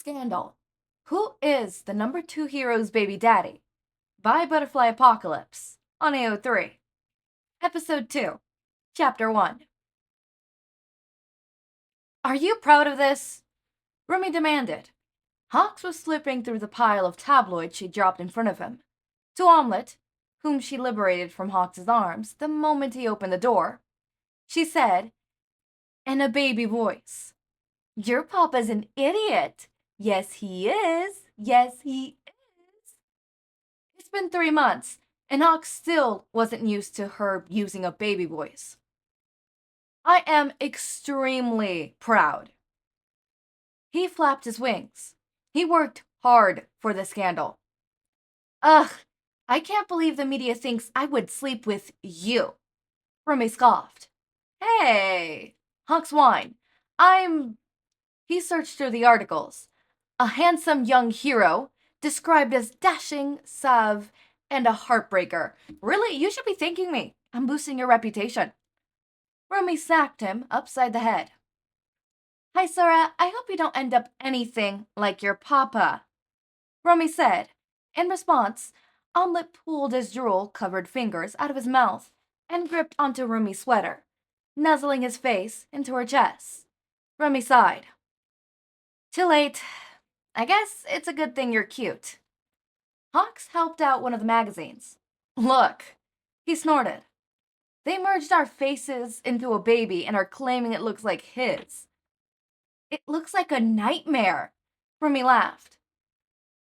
Scandal. Who is the number 2 hero's baby daddy? By Butterfly Apocalypse on AO3. Episode 2, Chapter 1. Are you proud of this? Rumi demanded. Hawks was flipping through the pile of tabloids she dropped in front of him. To Omelette, whom she liberated from Hawks's arms the moment he opened the door, she said, in a baby voice, "Your papa's an idiot. Yes, he is. Yes, he is." It's been 3 months, and Hawks still wasn't used to her using a baby voice. I am extremely proud. He flapped his wings. He worked hard for the scandal. Ugh, I can't believe the media thinks I would sleep with you. Rumi scoffed. Hey, Hawks whined. He searched through the articles. A handsome young hero, described as dashing, suave, and a heartbreaker. Really, you should be thanking me. I'm boosting your reputation. Rumi sacked him upside the head. Hi, Sora. I hope you don't end up anything like your papa, Rumi said. In response, Omelette pulled his drool-covered fingers out of his mouth and gripped onto Rumi's sweater, nuzzling his face into her chest. Rumi sighed. Too late. I guess it's a good thing you're cute. Hawks helped out one of the magazines. Look, he snorted. They merged our faces into a baby and are claiming it looks like his. It looks like a nightmare, Rumi laughed.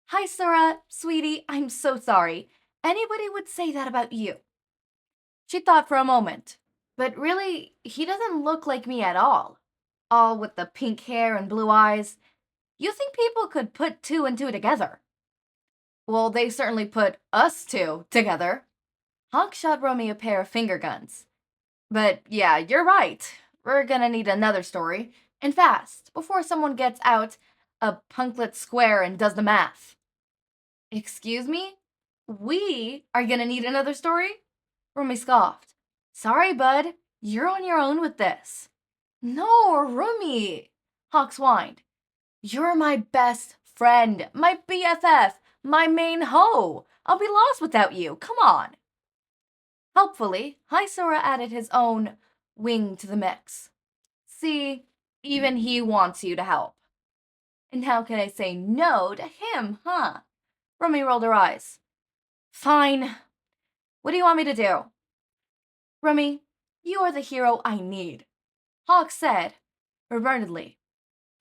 Hi, Sora, sweetie, I'm so sorry. Anybody would say that about you. She thought for a moment, but really, he doesn't look like me at all. All with the pink hair and blue eyes. You think people could put 2 and 2 together? Well, they certainly put us 2 together. Hawk shot Rumi a pair of finger guns. But yeah, you're right. We're gonna need another story, and fast, before someone gets out a punklet square and does the math. Excuse me? We are gonna need another story? Rumi scoffed. Sorry, bud. You're on your own with this. No, Rumi, Hawks whined. You're my best friend, my BFF, my main hoe. I'll be lost without you. Come on. Helpfully, High Sora added his own wing to the mix. See, even he wants you to help. And how can I say no to him, huh? Rumi rolled her eyes. Fine. What do you want me to do? Rumi, you are the hero I need, Hawk said, reverently.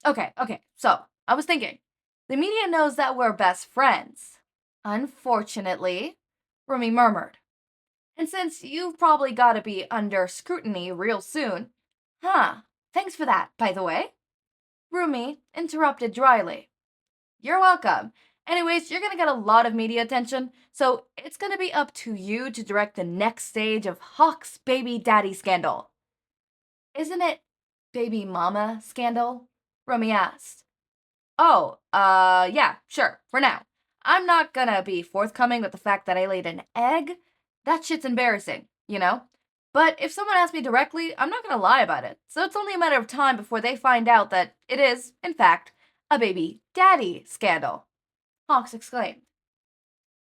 Okay, so, I was thinking. The media knows that we're best friends. Unfortunately, Rumi murmured. And since you've probably got to be under scrutiny real soon. Thanks for that, by the way. Rumi interrupted dryly. You're welcome. Anyways, you're gonna get a lot of media attention, so it's gonna be up to you to direct the next stage of Hawk's baby daddy scandal. Isn't it baby mama scandal? Rumi asked. Oh, yeah, sure, for now. I'm not gonna be forthcoming with the fact that I laid an egg. That shit's embarrassing, you know? But if someone asks me directly, I'm not gonna lie about it. So it's only a matter of time before they find out that it is, in fact, a baby daddy scandal. Hawks exclaimed.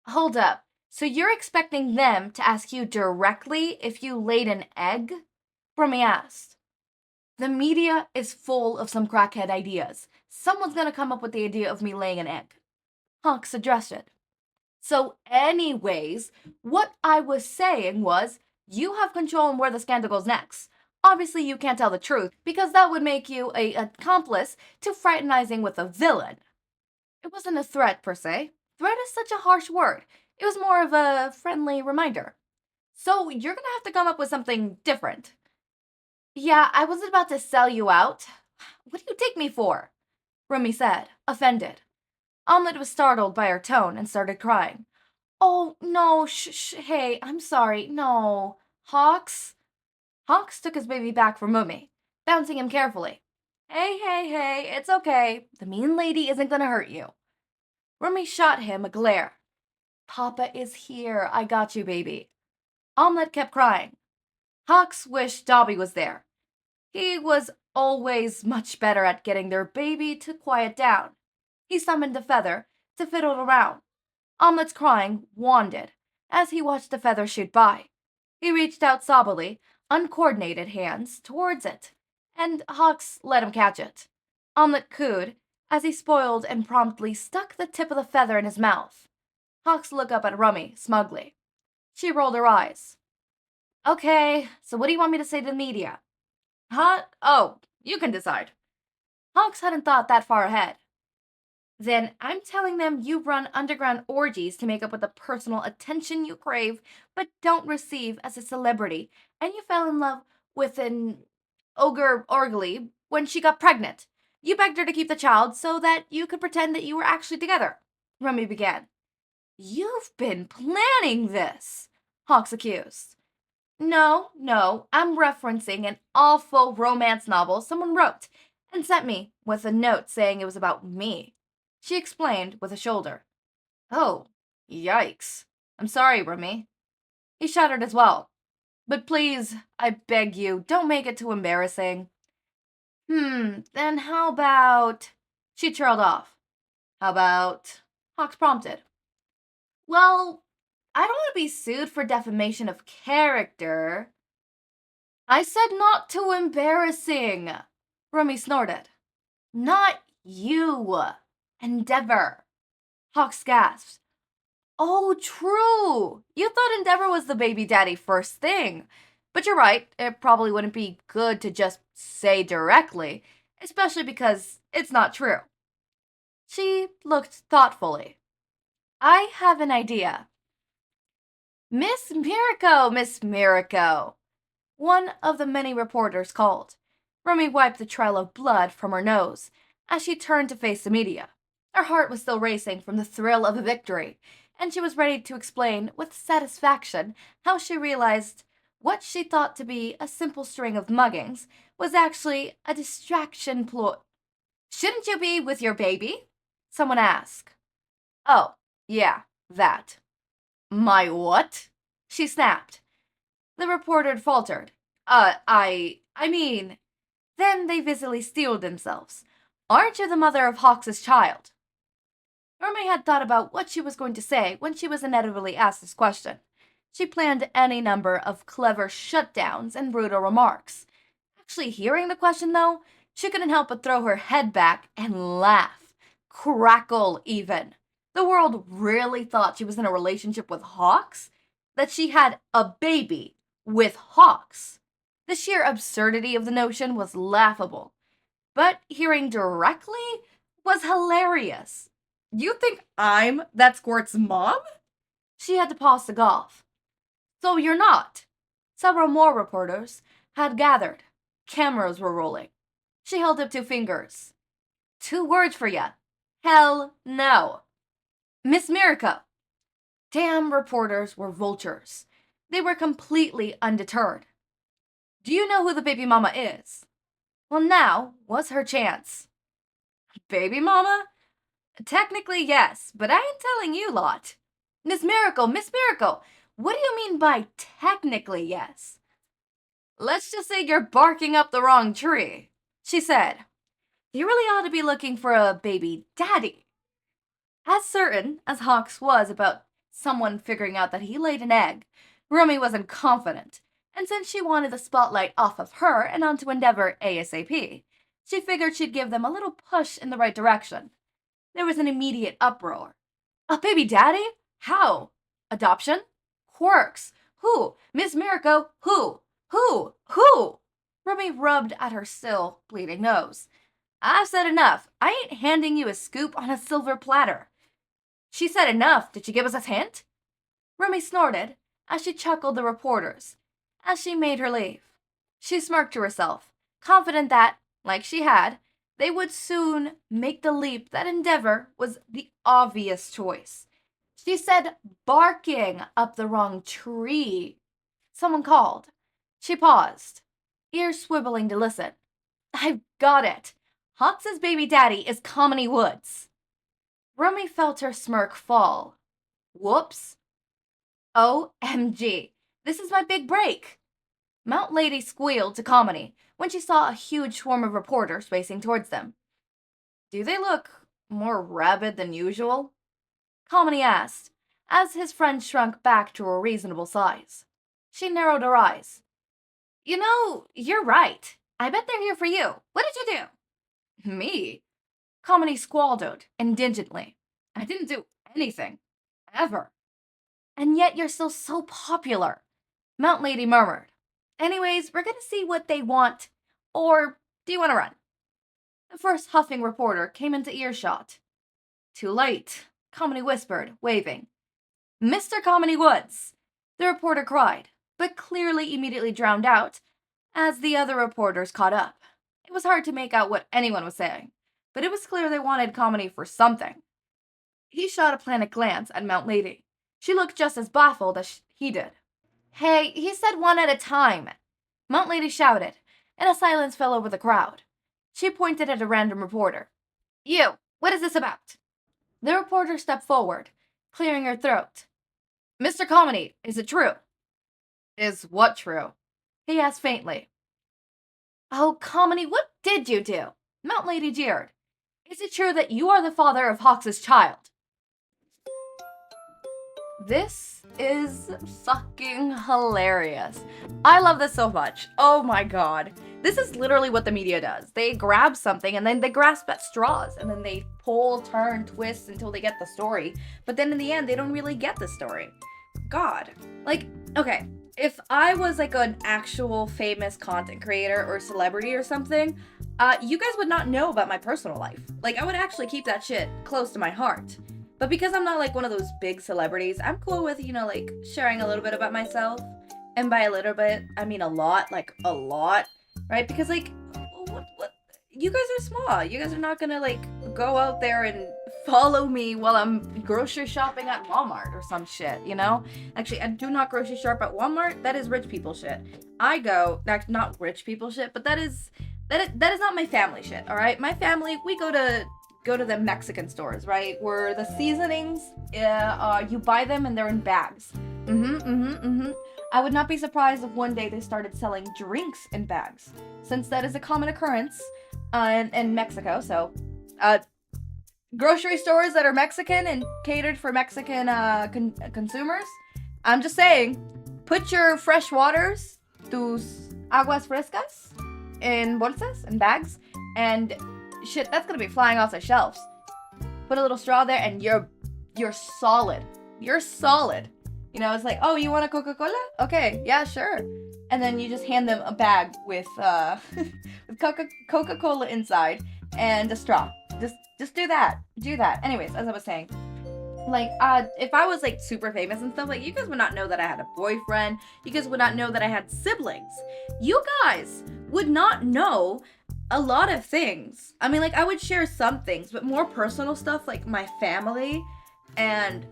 Hold up. So you're expecting them to ask you directly if you laid an egg? Rumi asked. The media is full of some crackhead ideas. Someone's gonna come up with the idea of me laying an egg. Hawks suggested. So anyways, what I was saying was, you have control on where the scandal goes next. Obviously, you can't tell the truth, because that would make you an accomplice to fraternizing with a villain. It wasn't a threat, per se. Threat is such a harsh word. It was more of a friendly reminder. So you're gonna have to come up with something different. Yeah, I wasn't about to sell you out. What do you take me for? Rumi said, offended. Omelette was startled by her tone and started crying. Oh, no, hey, I'm sorry, no. Hawks? Hawks took his baby back from Rumi, bouncing him carefully. Hey, it's okay. The mean lady isn't gonna hurt you. Rumi shot him a glare. Papa is here. I got you, baby. Omelette kept crying. Hawks wished Dobby was there. He was always much better at getting their baby to quiet down. He summoned the feather to fiddle around. Omelet's crying wandered as he watched the feather shoot by. He reached out sobbily, uncoordinated hands towards it, and Hawks let him catch it. Omelet cooed as he spoiled and promptly stuck the tip of the feather in his mouth. Hawks looked up at Rummy smugly. She rolled her eyes. Okay, so what do you want me to say to the media? Huh? Oh, you can decide. Hawks hadn't thought that far ahead. Then I'm telling them you run underground orgies to make up with the personal attention you crave but don't receive as a celebrity, and you fell in love with an ogre orgly when she got pregnant. You begged her to keep the child so that you could pretend that you were actually together. Rummy began. You've been planning this, Hawks accused. No, I'm referencing an awful romance novel someone wrote and sent me with a note saying it was about me. She explained with a shoulder. Oh, yikes. I'm sorry, Rummy. He shuddered as well. But please, I beg you, don't make it too embarrassing. Then how about... She trailed off. How about... Hawks prompted. Well, I don't want to be sued for defamation of character. I said not too embarrassing. Rummy snorted. Not you. Endeavor. Hawks gasped. Oh, true. You thought Endeavor was the baby daddy first thing. But you're right, it probably wouldn't be good to just say directly, especially because it's not true. She looked thoughtfully. I have an idea. Miss Miracle, one of the many reporters called. Rummy wiped the trail of blood from her nose as she turned to face the media. Her heart was still racing from the thrill of a victory, and she was ready to explain with satisfaction how she realized what she thought to be a simple string of muggings was actually a distraction ploy. Shouldn't you be with your baby? Someone asked. Oh, yeah, that. My what? She snapped. The reporter faltered. I mean... Then they visibly steeled themselves. Aren't you the mother of Hawks's child? Rummy had thought about what she was going to say when she was inevitably asked this question. She planned any number of clever shutdowns and brutal remarks. Actually hearing the question, though, she couldn't help but throw her head back and laugh. Crackle, even. The world really thought she was in a relationship with Hawks? That she had a baby with Hawks? The sheer absurdity of the notion was laughable, but hearing directly was hilarious. You think I'm that squirt's mom? She had to pause the golf. So you're not. Several more reporters had gathered. Cameras were rolling. She held up 2 fingers. 2 words for ya. Hell no. Miss Miracle. Damn reporters were vultures. They were completely undeterred. Do you know who the baby mama is? Well, now was her chance. Baby mama? Technically, yes, but I ain't telling you lot. Miss Miracle, what do you mean by technically yes? Let's just say you're barking up the wrong tree, she said. You really ought to be looking for a baby daddy. As certain as Hawks was about someone figuring out that he laid an egg, Rummy wasn't confident, and since she wanted the spotlight off of her and onto Endeavor ASAP, she figured she'd give them a little push in the right direction. There was an immediate uproar. A baby daddy? How? Adoption? Quirks? Who? Miss Miracle? Who? Rummy rubbed at her still bleeding nose. I've said enough. I ain't handing you a scoop on a silver platter. She said enough. Did she give us a hint? Rummy snorted as she chuckled the reporters as she made her leave. She smirked to herself, confident that, like she had, they would soon make the leap that Endeavor was the obvious choice. She said barking up the wrong tree. Someone called. She paused, ears swiveling to listen. I've got it. Hawks's baby daddy is Comedy Woods. Rummy felt her smirk fall. Whoops. OMG. This is my big break. Mount Lady squealed to Comedy when she saw a huge swarm of reporters racing towards them. Do they look more rabid than usual? Comedy asked, as his friend shrunk back to a reasonable size. She narrowed her eyes. You know, you're right. I bet they're here for you. What did you do? Me? Comedy squalled indigently. I didn't do anything. Ever. And yet you're still so popular, Mount Lady murmured. Anyways, we're gonna see what they want. Or do you want to run? The first huffing reporter came into earshot. Too late, Comedy whispered, waving. Mr. Comedy Woods, the reporter cried, but clearly immediately drowned out as the other reporters caught up. It was hard to make out what anyone was saying, but it was clear they wanted Comedy for something. He shot a panicked glance at Mount Lady. She looked just as baffled as he did. Hey, he said one at a time, Mount Lady shouted, and a silence fell over the crowd. She pointed at a random reporter. You, what is this about? The reporter stepped forward, clearing her throat. Mr. Comedy, is it true? Is what true? He asked faintly. Oh, Comedy, what did you do? Mount Lady jeered. Is it true that you are the father of Hawks's child? This is fucking hilarious. I love this so much. Oh my god. This is literally what the media does. They grab something and then they grasp at straws and then they pull, turn, twist until they get the story. But then in the end, they don't really get the story. God. Like, okay, if I was like an actual famous content creator or celebrity or something, you guys would not know about my personal life. Like, I would actually keep that shit close to my heart. But because I'm not like one of those big celebrities, I'm cool with, like sharing a little bit about myself. And by a little bit, I mean a lot, like a lot, right? Because like, what? You guys are small. You guys are not gonna like go out there and follow me while I'm grocery shopping at Walmart or some shit, Actually, I do not grocery shop at Walmart. That is rich people shit. I go, not rich people shit, but that is not my family shit, all right? My family, we go to the Mexican stores, right? Where the seasonings, you buy them and they're in bags. I would not be surprised if one day they started selling drinks in bags, since that is a common occurrence in Mexico. So, grocery stores that are Mexican and catered for Mexican consumers, I'm just saying, put your fresh waters, tus aguas frescas, in bolsas, in bags, and shit, that's gonna be flying off the shelves. Put a little straw there and you're solid. You're solid. It's like, oh, you want a Coca-Cola? Okay, yeah, sure. And then you just hand them a bag with with Coca-Cola inside and a straw. Just do that. Do that. Anyways, as I was saying, like, if I was like super famous and stuff, like, you guys would not know that I had a boyfriend. You guys would not know that I had siblings. You guys would not know a lot of things. I mean, like, I would share some things, but more personal stuff, like my family and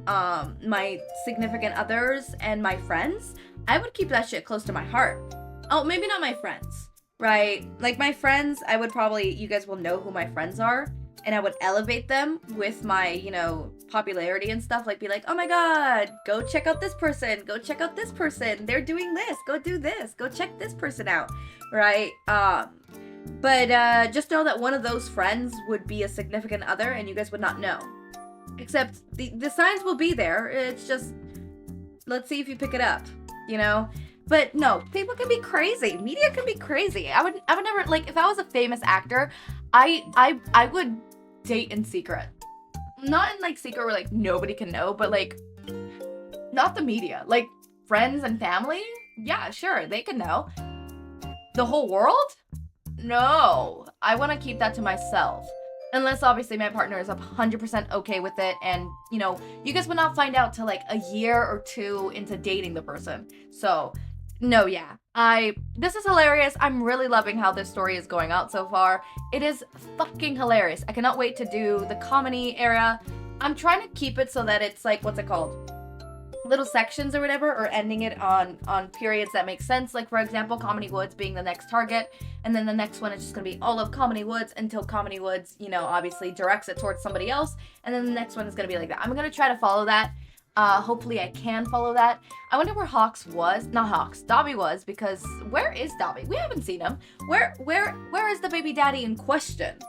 my significant others and my friends, I would keep that shit close to my heart. Oh, maybe not my friends, right? Like, my friends, I would probably, you guys will know who my friends are, and I would elevate them with my, popularity and stuff, like, be like, oh my god, go check out this person, go check out this person, they're doing this, go do this, go check this person out, right? But just know that one of those friends would be a significant other and you guys would not know. Except the signs will be there. It's just, let's see if you pick it up, But no, people can be crazy. Media can be crazy. I would never, like, if I was a famous actor, I would date in secret. Not in like secret where like nobody can know, but like, not the media. Like, friends and family? Yeah, sure, they can know. The whole world? No, I want to keep that to myself. Unless, obviously, my partner is 100% okay with it. And, you guys would not find out till, like, a year or two into dating the person. So, no, yeah. This is hilarious. I'm really loving how this story is going out so far. It is fucking hilarious. I cannot wait to do the comedy era. I'm trying to keep it so that it's, like, what's it called? Little sections or whatever, or ending it on periods that make sense. Like, for example, Comedy Woods being the next target, and then the next one is just gonna be all of Comedy Woods until Comedy Woods, you directs it towards somebody else, and then the next one is gonna be like that. I'm gonna try to follow that. Hopefully I can follow that. I wonder where Dobby was, because where is Dobby? We haven't seen him. Where is the baby daddy in question?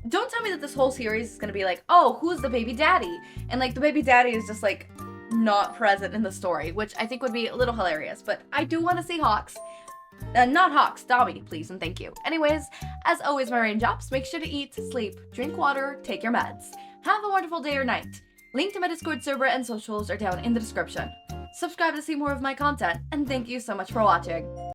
don't tell me that this whole series is gonna be like, oh, who's the baby daddy? And like the baby daddy is just like not present in the story, which I think would be a little hilarious, but I do want to see Hawks. Not Hawks, Dobby, please and thank you. Anyways, as always, my raindrops, make sure to eat, sleep, drink water, take your meds. Have a wonderful day or night. Link to my Discord server and socials are down in the description. Subscribe to see more of my content, and thank you so much for watching.